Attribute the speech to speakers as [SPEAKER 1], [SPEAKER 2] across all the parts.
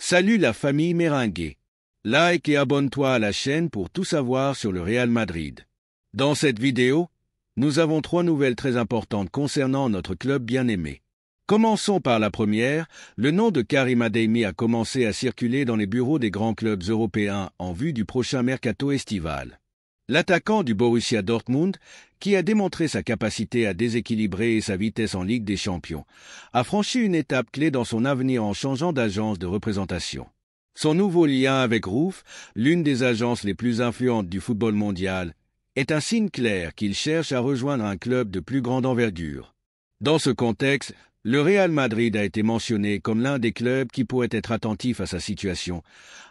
[SPEAKER 1] Salut la famille Merengue. Like et abonne-toi à la chaîne pour tout savoir sur le Real Madrid. Dans cette vidéo, nous avons 3 nouvelles très importantes concernant notre club bien-aimé. Commençons par la première, le nom de Karim Adeyemi a commencé à circuler dans les bureaux des grands clubs européens en vue du prochain mercato estival. L'attaquant du Borussia Dortmund, qui a démontré sa capacité à déséquilibrer et sa vitesse en Ligue des Champions, a franchi une étape clé dans son avenir en changeant d'agence de représentation. Son nouveau lien avec ROOF, l'une des agences les plus influentes du football mondial, est un signe clair qu'il cherche à rejoindre un club de plus grande envergure. Dans ce contexte, le Real Madrid a été mentionné comme l'un des clubs qui pourrait être attentif à sa situation,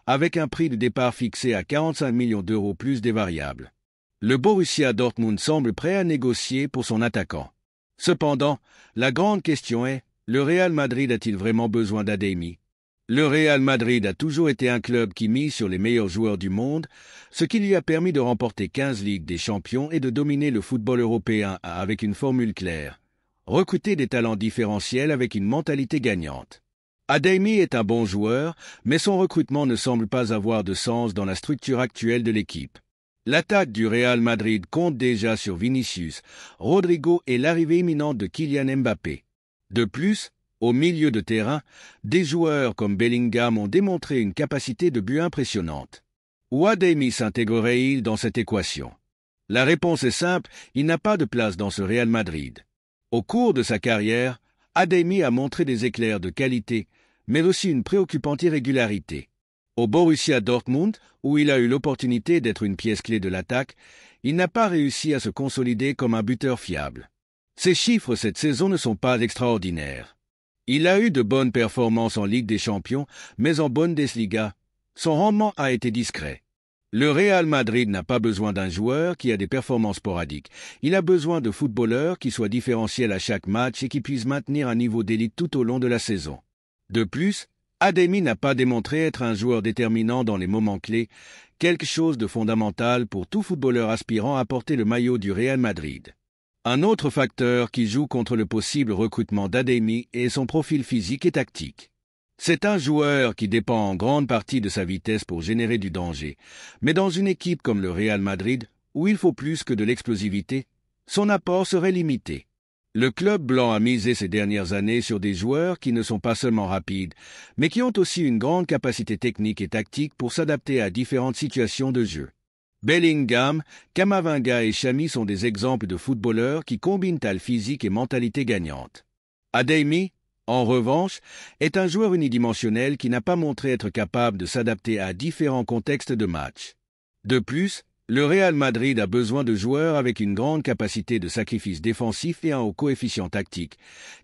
[SPEAKER 1] avec un prix de départ fixé à 45 millions d'euros plus des variables. Le Borussia Dortmund semble prêt à négocier pour son attaquant. Cependant, la grande question est, le Real Madrid a-t-il vraiment besoin d'Adeyemi ? Le Real Madrid a toujours été un club qui mise sur les meilleurs joueurs du monde, ce qui lui a permis de remporter 15 Ligues des Champions et de dominer le football européen avec une formule claire. Recruter des talents différentiels avec une mentalité gagnante. Adeyemi est un bon joueur, mais son recrutement ne semble pas avoir de sens dans la structure actuelle de l'équipe. L'attaque du Real Madrid compte déjà sur Vinicius, Rodrigo et l'arrivée imminente de Kylian Mbappé. De plus, au milieu de terrain, des joueurs comme Bellingham ont démontré une capacité de but impressionnante. Où Adeyemi s'intégrerait-il dans cette équation? La réponse est simple, il n'a pas de place dans ce Real Madrid. Au cours de sa carrière, Adeyemi a montré des éclairs de qualité, mais aussi une préoccupante irrégularité. Au Borussia Dortmund, où il a eu l'opportunité d'être une pièce clé de l'attaque, il n'a pas réussi à se consolider comme un buteur fiable. Ses chiffres cette saison ne sont pas extraordinaires. Il a eu de bonnes performances en Ligue des Champions, mais en Bundesliga, son rendement a été discret. Le Real Madrid n'a pas besoin d'un joueur qui a des performances sporadiques. Il a besoin de footballeurs qui soient différentiels à chaque match et qui puissent maintenir un niveau d'élite tout au long de la saison. De plus, Adeyemi n'a pas démontré être un joueur déterminant dans les moments clés, quelque chose de fondamental pour tout footballeur aspirant à porter le maillot du Real Madrid. Un autre facteur qui joue contre le possible recrutement d'Adeyemi est son profil physique et tactique. C'est un joueur qui dépend en grande partie de sa vitesse pour générer du danger, mais dans une équipe comme le Real Madrid, où il faut plus que de l'explosivité, son apport serait limité. Le club blanc a misé ces dernières années sur des joueurs qui ne sont pas seulement rapides, mais qui ont aussi une grande capacité technique et tactique pour s'adapter à différentes situations de jeu. Bellingham, Camavinga et Xhaka sont des exemples de footballeurs qui combinent taille physique et mentalité gagnante. Adeyemi, en revanche, est un joueur unidimensionnel qui n'a pas montré être capable de s'adapter à différents contextes de match. De plus, le Real Madrid a besoin de joueurs avec une grande capacité de sacrifice défensif et un haut coefficient tactique,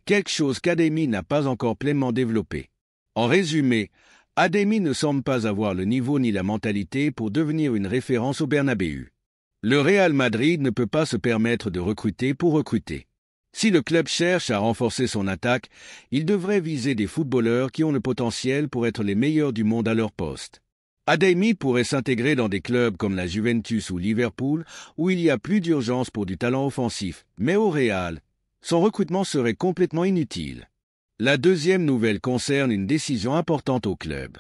[SPEAKER 1] quelque chose qu'Adeyemi n'a pas encore pleinement développé. En résumé, Adeyemi ne semble pas avoir le niveau ni la mentalité pour devenir une référence au Bernabéu. Le Real Madrid ne peut pas se permettre de recruter pour recruter. Si le club cherche à renforcer son attaque, il devrait viser des footballeurs qui ont le potentiel pour être les meilleurs du monde à leur poste. Adeyemi pourrait s'intégrer dans des clubs comme la Juventus ou Liverpool, où il y a plus d'urgence pour du talent offensif, mais au Real, son recrutement serait complètement inutile. La deuxième nouvelle concerne une décision importante au club.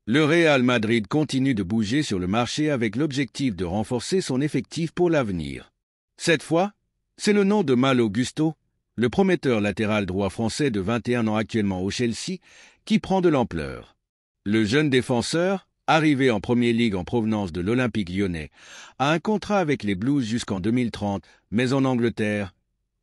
[SPEAKER 1] Le Real Madrid continue de bouger sur le marché avec l'objectif de renforcer son effectif pour l'avenir. Cette fois, c'est le nom de Malo Gusto, le prometteur latéral droit français de 21 ans actuellement au Chelsea, qui prend de l'ampleur. Le jeune défenseur, arrivé en Premier League en provenance de l'Olympique lyonnais, a un contrat avec les Blues jusqu'en 2030, mais en Angleterre,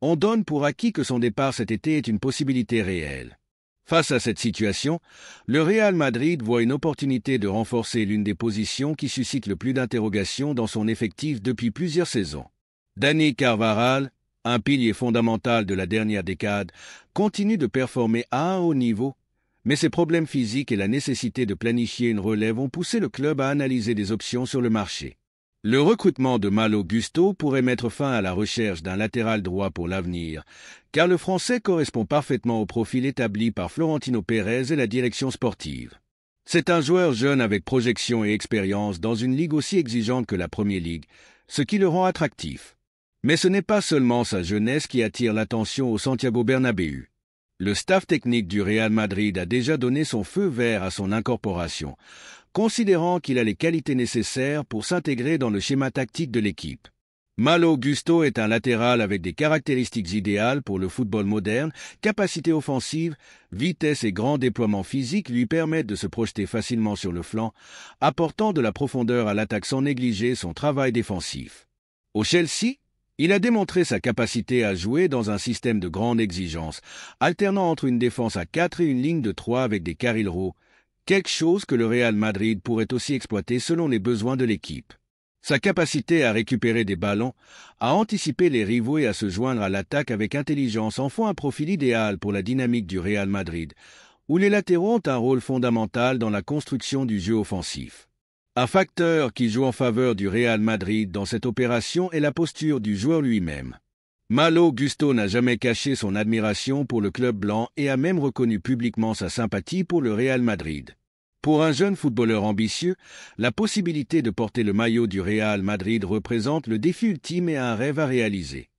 [SPEAKER 1] on donne pour acquis que son départ cet été est une possibilité réelle. Face à cette situation, le Real Madrid voit une opportunité de renforcer l'une des positions qui suscite le plus d'interrogations dans son effectif depuis plusieurs saisons. Dani Carvajal, un pilier fondamental de la dernière décade, continue de performer à un haut niveau, mais ses problèmes physiques et la nécessité de planifier une relève ont poussé le club à analyser des options sur le marché. Le recrutement de Malo Gusto pourrait mettre fin à la recherche d'un latéral droit pour l'avenir, car le Français correspond parfaitement au profil établi par Florentino Pérez et la direction sportive. C'est un joueur jeune avec projection et expérience dans une ligue aussi exigeante que la Premier League, ce qui le rend attractif. Mais ce n'est pas seulement sa jeunesse qui attire l'attention au Santiago Bernabéu. Le staff technique du Real Madrid a déjà donné son feu vert à son incorporation, considérant qu'il a les qualités nécessaires pour s'intégrer dans le schéma tactique de l'équipe. Malo Gusto est un latéral avec des caractéristiques idéales pour le football moderne, capacité offensive, vitesse et grand déploiement physique lui permettent de se projeter facilement sur le flanc, apportant de la profondeur à l'attaque sans négliger son travail défensif. Au Chelsea, il a démontré sa capacité à jouer dans un système de grande exigence, alternant entre une défense à 4 et une ligne de 3 avec des Carrillo, quelque chose que le Real Madrid pourrait aussi exploiter selon les besoins de l'équipe. Sa capacité à récupérer des ballons, à anticiper les rivaux et à se joindre à l'attaque avec intelligence en font un profil idéal pour la dynamique du Real Madrid, où les latéraux ont un rôle fondamental dans la construction du jeu offensif. Un facteur qui joue en faveur du Real Madrid dans cette opération est la posture du joueur lui-même. Malo Gusto n'a jamais caché son admiration pour le club blanc et a même reconnu publiquement sa sympathie pour le Real Madrid. Pour un jeune footballeur ambitieux, la possibilité de porter le maillot du Real Madrid représente le défi ultime et un rêve à réaliser.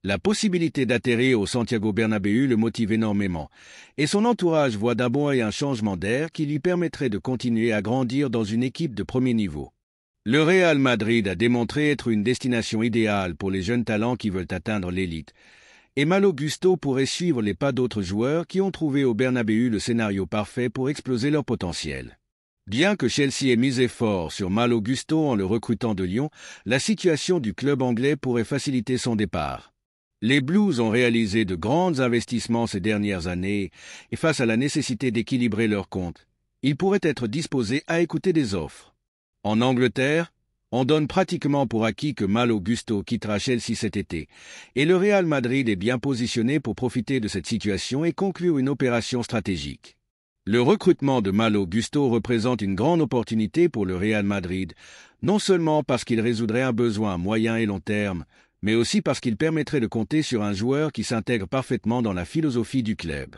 [SPEAKER 1] La possibilité d'atterrir au Santiago Bernabéu le motive énormément, et son entourage voit d'un bon œil un changement d'air qui lui permettrait de continuer à grandir dans une équipe de premier niveau. Le Real Madrid a démontré être une destination idéale pour les jeunes talents qui veulent atteindre l'élite, et Malo Gusto pourrait suivre les pas d'autres joueurs qui ont trouvé au Bernabéu le scénario parfait pour exploser leur potentiel. Bien que Chelsea ait misé fort sur Malo Gusto en le recrutant de Lyon, la situation du club anglais pourrait faciliter son départ. Les Blues ont réalisé de grands investissements ces dernières années et face à la nécessité d'équilibrer leurs comptes, ils pourraient être disposés à écouter des offres. En Angleterre, on donne pratiquement pour acquis que Malo Gusto quittera Chelsea cet été, et le Real Madrid est bien positionné pour profiter de cette situation et conclure une opération stratégique. Le recrutement de Malo Gusto représente une grande opportunité pour le Real Madrid, non seulement parce qu'il résoudrait un besoin à moyen et long terme, mais aussi parce qu'il permettrait de compter sur un joueur qui s'intègre parfaitement dans la philosophie du club.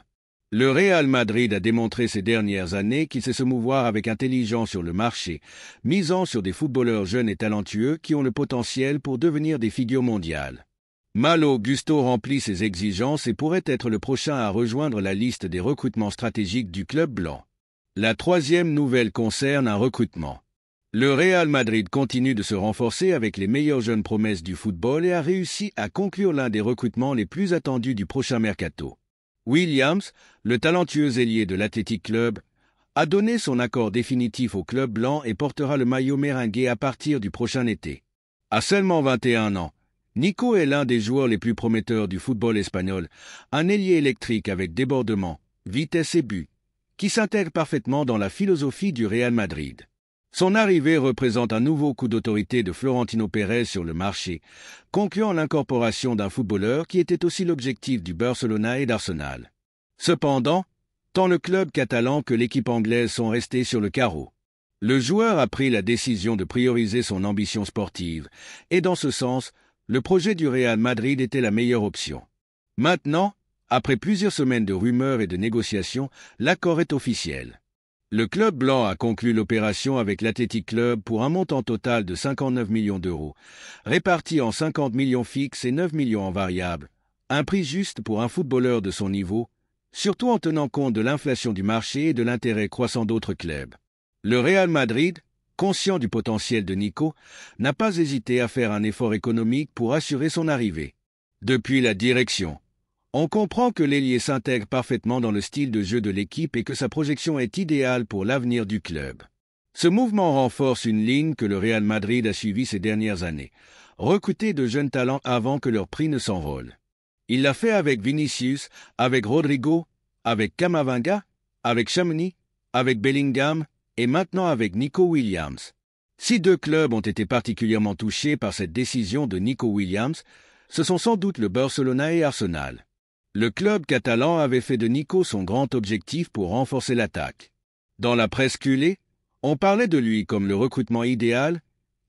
[SPEAKER 1] Le Real Madrid a démontré ces dernières années qu'il sait se mouvoir avec intelligence sur le marché, misant sur des footballeurs jeunes et talentueux qui ont le potentiel pour devenir des figures mondiales. Malo Gusto remplit ces exigences et pourrait être le prochain à rejoindre la liste des recrutements stratégiques du club blanc. La troisième nouvelle concerne un recrutement. Le Real Madrid continue de se renforcer avec les meilleures jeunes promesses du football et a réussi à conclure l'un des recrutements les plus attendus du prochain mercato. Williams, le talentueux ailier de l'Athletic Club, a donné son accord définitif au club blanc et portera le maillot merengue à partir du prochain été. À seulement 21 ans, Nico est l'un des joueurs les plus prometteurs du football espagnol, un ailier électrique avec débordement, vitesse et but, qui s'intègre parfaitement dans la philosophie du Real Madrid. Son arrivée représente un nouveau coup d'autorité de Florentino Pérez sur le marché, concluant l'incorporation d'un footballeur qui était aussi l'objectif du Barcelona et d'Arsenal. Cependant, tant le club catalan que l'équipe anglaise sont restés sur le carreau. Le joueur a pris la décision de prioriser son ambition sportive, et dans ce sens, le projet du Real Madrid était la meilleure option. Maintenant, après plusieurs semaines de rumeurs et de négociations, l'accord est officiel. Le club blanc a conclu l'opération avec l'Athletic Club pour un montant total de 59 millions d'euros, répartis en 50 millions fixes et 9 millions en variables, un prix juste pour un footballeur de son niveau, surtout en tenant compte de l'inflation du marché et de l'intérêt croissant d'autres clubs. Le Real Madrid, conscient du potentiel de Nico, n'a pas hésité à faire un effort économique pour assurer son arrivée. Depuis la direction, on comprend que l'ailier s'intègre parfaitement dans le style de jeu de l'équipe et que sa projection est idéale pour l'avenir du club. Ce mouvement renforce une ligne que le Real Madrid a suivie ces dernières années, recruter de jeunes talents avant que leur prix ne s'envole. Il l'a fait avec Vinicius, avec Rodrigo, avec Camavinga, avec Tchouaméni, avec Bellingham et maintenant avec Nico Williams. Si deux clubs ont été particulièrement touchés par cette décision de Nico Williams, ce sont sans doute le Barcelona et Arsenal. Le club catalan avait fait de Nico son grand objectif pour renforcer l'attaque. Dans la presse culée, on parlait de lui comme le recrutement idéal,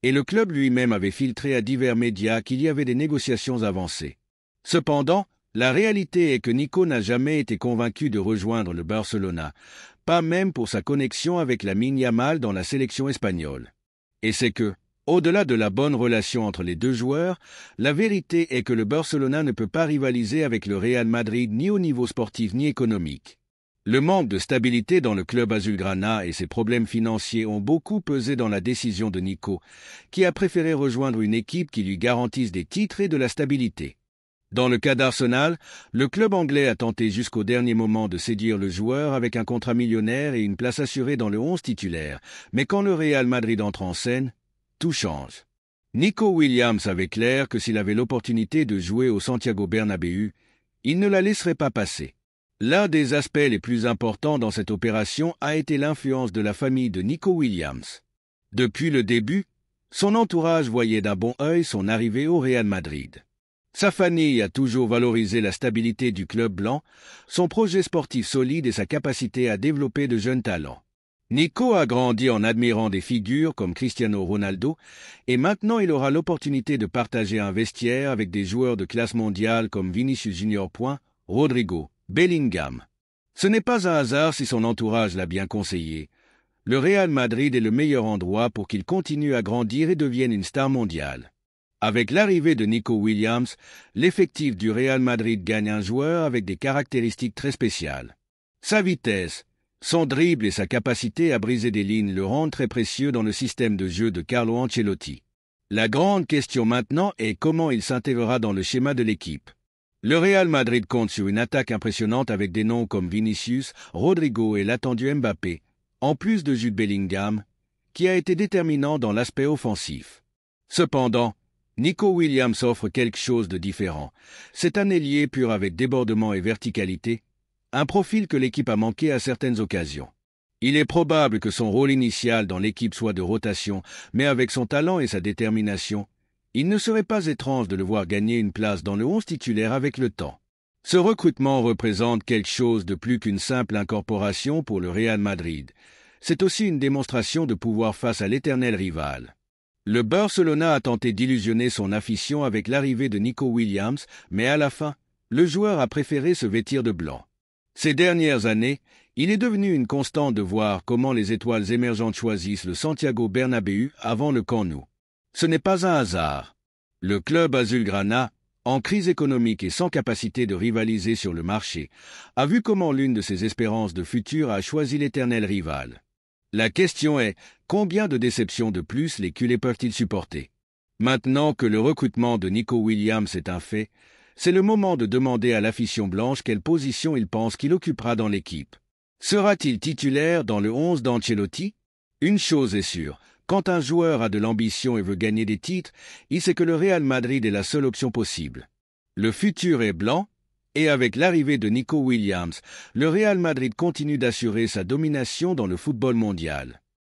[SPEAKER 1] et le club lui-même avait filtré à divers médias qu'il y avait des négociations avancées. Cependant, la réalité est que Nico n'a jamais été convaincu de rejoindre le Barcelona, pas même pour sa connexion avec Lamine Yamal dans la sélection espagnole. Et c'est que, Au-delà de la bonne relation entre les deux joueurs, la vérité est que le Barcelona ne peut pas rivaliser avec le Real Madrid ni au niveau sportif ni économique. Le manque de stabilité dans le club azulgrana et ses problèmes financiers ont beaucoup pesé dans la décision de Nico, qui a préféré rejoindre une équipe qui lui garantisse des titres et de la stabilité. Dans le cas d'Arsenal, le club anglais a tenté jusqu'au dernier moment de séduire le joueur avec un contrat millionnaire et une place assurée dans le 11 titulaire, mais quand le Real Madrid entre en scène, tout change. Nico Williams avait clair que s'il avait l'opportunité de jouer au Santiago Bernabéu, il ne la laisserait pas passer. L'un des aspects les plus importants dans cette opération a été l'influence de la famille de Nico Williams. Depuis le début, son entourage voyait d'un bon œil son arrivée au Real Madrid. Sa famille a toujours valorisé la stabilité du club blanc, son projet sportif solide et sa capacité à développer de jeunes talents. Nico a grandi en admirant des figures comme Cristiano Ronaldo et maintenant il aura l'opportunité de partager un vestiaire avec des joueurs de classe mondiale comme Vinicius Junior, Rodrigo, Bellingham. Ce n'est pas un hasard si son entourage l'a bien conseillé. Le Real Madrid est le meilleur endroit pour qu'il continue à grandir et devienne une star mondiale. Avec l'arrivée de Nico Williams, l'effectif du Real Madrid gagne un joueur avec des caractéristiques très spéciales. Sa vitesse, son dribble et sa capacité à briser des lignes le rendent très précieux dans le système de jeu de Carlo Ancelotti. La grande question maintenant est comment il s'intégrera dans le schéma de l'équipe. Le Real Madrid compte sur une attaque impressionnante avec des noms comme Vinicius, Rodrigo et l'attendu Mbappé, en plus de Jude Bellingham, qui a été déterminant dans l'aspect offensif. Cependant, Nico Williams offre quelque chose de différent. C'est un ailier pur avec débordement et verticalité, un profil que l'équipe a manqué à certaines occasions. Il est probable que son rôle initial dans l'équipe soit de rotation, mais avec son talent et sa détermination, il ne serait pas étrange de le voir gagner une place dans le 11 titulaire avec le temps. Ce recrutement représente quelque chose de plus qu'une simple incorporation pour le Real Madrid. C'est aussi une démonstration de pouvoir face à l'éternel rival. Le Barcelona a tenté d'illusionner son afition avec l'arrivée de Nico Williams, mais à la fin, le joueur a préféré se vêtir de blanc. Ces dernières années, il est devenu une constante de voir comment les étoiles émergentes choisissent le Santiago Bernabéu avant le Camp Nou. Ce n'est pas un hasard. Le club azulgrana, en crise économique et sans capacité de rivaliser sur le marché, a vu comment l'une de ses espérances de futur a choisi l'éternel rival. La question est, combien de déceptions de plus les culés peuvent-ils supporter? Maintenant que le recrutement de Nico Williams est un fait, c'est le moment de demander à l'afition blanche quelle position il pense qu'il occupera dans l'équipe. Sera-t-il titulaire dans le 11 d'Ancelotti? Une chose est sûre. Quand un joueur a de l'ambition et veut gagner des titres, il sait que le Real Madrid est la seule option possible. Le futur est blanc, et avec l'arrivée de Nico Williams, le Real Madrid continue d'assurer sa domination dans le football mondial.